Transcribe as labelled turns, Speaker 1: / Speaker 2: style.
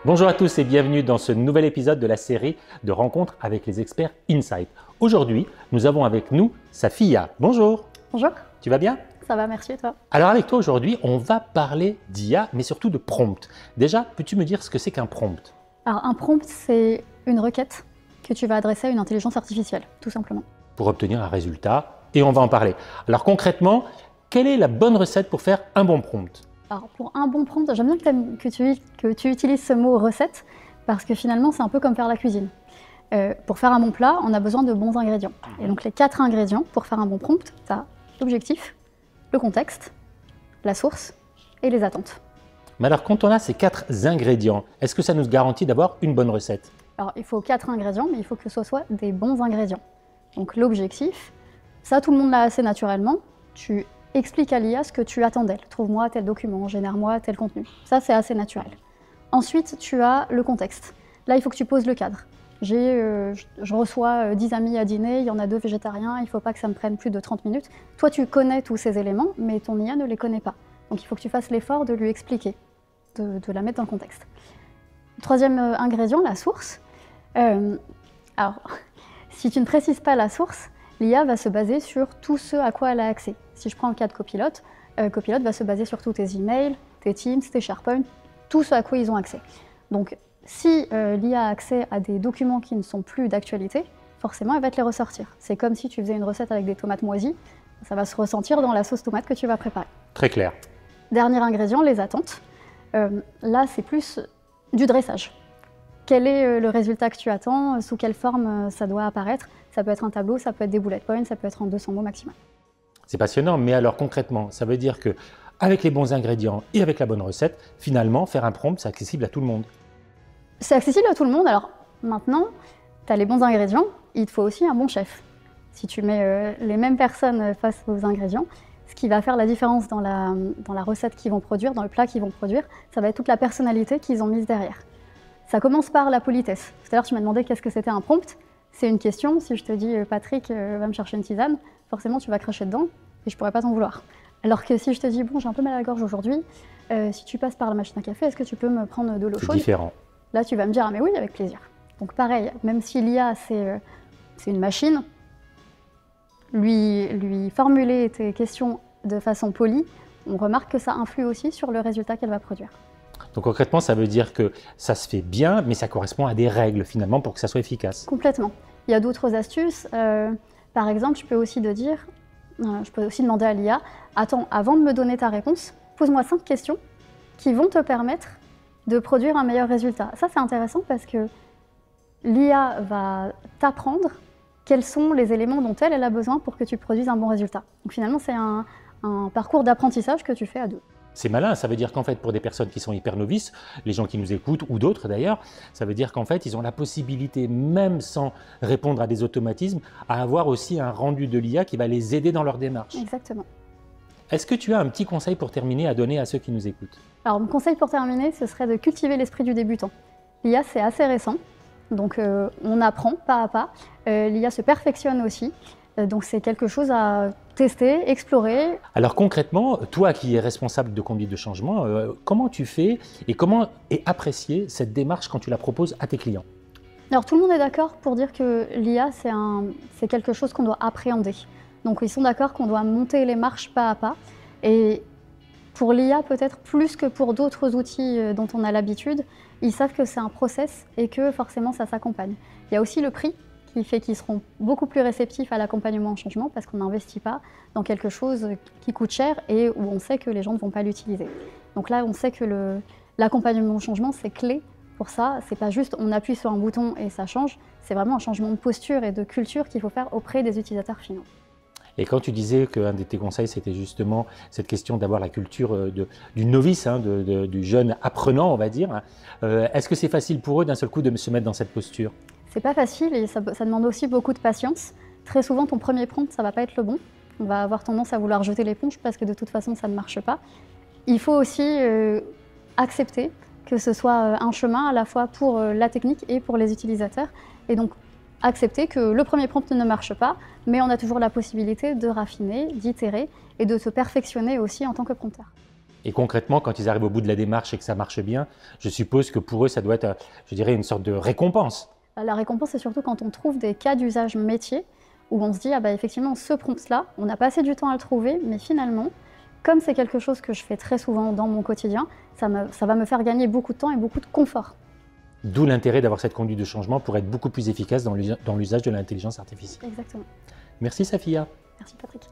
Speaker 1: Bonjour à tous et bienvenue dans ce nouvel épisode de la série de rencontres avec les experts Insight. Aujourd'hui, nous avons avec nous Safia. Bonjour.
Speaker 2: Bonjour.
Speaker 1: Tu vas bien?
Speaker 2: Ça va, merci et toi?
Speaker 1: Alors avec toi aujourd'hui, on va parler d'IA, mais surtout de prompt. Déjà, peux-tu me dire ce que c'est qu'un prompt?
Speaker 2: Alors un prompt, c'est une requête que tu vas adresser à une intelligence artificielle, tout simplement.
Speaker 1: Pour obtenir un résultat, et on va en parler. Alors concrètement, quelle est la bonne recette pour faire un bon prompt?
Speaker 2: Alors pour un bon prompt, j'aime bien que tu utilises ce mot recette, parce que finalement c'est un peu comme faire la cuisine. Pour faire un bon plat, on a besoin de bons ingrédients. Et donc les 4 ingrédients pour faire un bon prompt, tu as l'objectif, le contexte, la source et les attentes.
Speaker 1: Mais alors quand on a ces 4 ingrédients, est-ce que ça nous garantit d'avoir une bonne recette?
Speaker 2: Alors il faut 4 ingrédients, mais il faut que ce soit des bons ingrédients. Donc l'objectif, ça tout le monde l'a assez naturellement, tu expliques à l'IA ce que tu attends d'elle. Trouve-moi tel document, génère-moi tel contenu. Ça c'est assez naturel. Ensuite tu as le contexte. Là il faut que tu poses le cadre. Je reçois 10 amis à dîner, il y en a 2 végétariens, il ne faut pas que ça me prenne plus de 30 minutes. Toi, tu connais tous ces éléments, mais ton IA ne les connaît pas. Donc il faut que tu fasses l'effort de lui expliquer, de la mettre dans le contexte. Troisième ingrédient, la source. Alors, si tu ne précises pas la source, l'IA va se baser sur tout ce à quoi elle a accès. Si je prends le cas de Copilot, Copilot va se baser sur tous tes emails, tes Teams, tes SharePoint, tout ce à quoi ils ont accès. Donc, si l'IA a accès à des documents qui ne sont plus d'actualité, forcément, elle va te les ressortir. C'est comme si tu faisais une recette avec des tomates moisies, ça va se ressentir dans la sauce tomate que tu vas préparer.
Speaker 1: Très clair.
Speaker 2: Dernier ingrédient, les attentes. Là, c'est plus du dressage. Quel est le résultat que tu attends? Sous quelle forme ça doit apparaître? Ça peut être un tableau, ça peut être des bullet points, ça peut être en 200 mots maximum.
Speaker 1: C'est passionnant, mais alors concrètement, ça veut dire que avec les bons ingrédients et avec la bonne recette, finalement, faire un prompt, c'est accessible à tout le monde.
Speaker 2: C'est accessible à tout le monde. Alors maintenant, tu as les bons ingrédients, il te faut aussi un bon chef. Si tu mets les mêmes personnes face aux ingrédients, ce qui va faire la différence dans la recette qu'ils vont produire, dans le plat qu'ils vont produire, ça va être toute la personnalité qu'ils ont mise derrière. Ça commence par la politesse. Tout à l'heure, tu m'as demandé qu'est-ce que c'était un prompt. C'est une question. Si je te dis « Patrick, va me chercher une tisane », forcément, tu vas cracher dedans et je ne pourrais pas t'en vouloir. Alors que si je te dis « Bon, j'ai un peu mal à la gorge aujourd'hui, si tu passes par la machine à café, est-ce que tu peux me prendre de l'eau chaude ?»
Speaker 1: C'est différent.
Speaker 2: Là, tu vas me dire « Ah mais oui, avec plaisir ». Donc pareil, même si l'IA, c'est une machine, lui formuler tes questions de façon polie, on remarque que ça influe aussi sur le résultat qu'elle va produire.
Speaker 1: Donc concrètement, ça veut dire que ça se fait bien, mais ça correspond à des règles finalement pour que ça soit efficace.
Speaker 2: Complètement. Il y a d'autres astuces. Par exemple, je peux aussi demander à l'IA « Attends, avant de me donner ta réponse, pose-moi 5 questions qui vont te permettre de produire un meilleur résultat. » Ça, c'est intéressant parce que l'IA va t'apprendre quels sont les éléments dont elle a besoin pour que tu produises un bon résultat. Donc finalement, c'est un parcours d'apprentissage que tu fais à deux.
Speaker 1: C'est malin, ça veut dire qu'en fait, pour des personnes qui sont hyper novices, les gens qui nous écoutent ou d'autres d'ailleurs, ça veut dire qu'en fait, ils ont la possibilité, même sans répondre à des automatismes, à avoir aussi un rendu de l'IA qui va les aider dans leur démarche.
Speaker 2: Exactement.
Speaker 1: Est-ce que tu as un petit conseil pour terminer à donner à ceux qui nous écoutent?
Speaker 2: Alors, mon conseil pour terminer, ce serait de cultiver l'esprit du débutant. L'IA, c'est assez récent, donc on apprend pas à pas. L'IA se perfectionne aussi, donc c'est quelque chose à tester, explorer.
Speaker 1: Alors concrètement, toi qui es responsable de conduite de changement, comment tu fais et comment est appréciée cette démarche quand tu la proposes à tes clients?
Speaker 2: Alors tout le monde est d'accord pour dire que l'IA, c'est quelque chose qu'on doit appréhender. Donc ils sont d'accord qu'on doit monter les marches pas à pas. Et pour l'IA, peut-être plus que pour d'autres outils dont on a l'habitude, ils savent que c'est un process et que forcément ça s'accompagne. Il y a aussi le prix qui fait qu'ils seront beaucoup plus réceptifs à l'accompagnement au changement parce qu'on n'investit pas dans quelque chose qui coûte cher et où on sait que les gens ne vont pas l'utiliser. Donc là, on sait que l'accompagnement au changement, c'est clé pour ça. C'est pas juste on appuie sur un bouton et ça change, c'est vraiment un changement de posture et de culture qu'il faut faire auprès des utilisateurs finaux.
Speaker 1: Et quand tu disais qu'un de tes conseils, c'était justement cette question d'avoir la culture du novice, du jeune apprenant, on va dire, est-ce que c'est facile pour eux d'un seul coup de se mettre dans cette posture?
Speaker 2: C'est pas facile et ça demande aussi beaucoup de patience. Très souvent, ton premier prompt, ça va pas être le bon. On va avoir tendance à vouloir jeter l'éponge parce que de toute façon, ça ne marche pas. Il faut aussi accepter que ce soit un chemin à la fois pour la technique et pour les utilisateurs. Et donc, accepter que le premier prompt ne marche pas, mais on a toujours la possibilité de raffiner, d'itérer et de se perfectionner aussi en tant que prompteur.
Speaker 1: Et concrètement, quand ils arrivent au bout de la démarche et que ça marche bien, je suppose que pour eux, ça doit être, je dirais, une sorte de récompense.
Speaker 2: La récompense, c'est surtout quand on trouve des cas d'usage métier où on se dit, ah bah effectivement, ce prompt-là, on a passé du temps à le trouver, mais finalement, comme c'est quelque chose que je fais très souvent dans mon quotidien, ça va me faire gagner beaucoup de temps et beaucoup de confort.
Speaker 1: D'où l'intérêt d'avoir cette conduite de changement pour être beaucoup plus efficace dans l'usage de l'intelligence artificielle.
Speaker 2: Exactement.
Speaker 1: Merci Safia.
Speaker 2: Merci Patrick.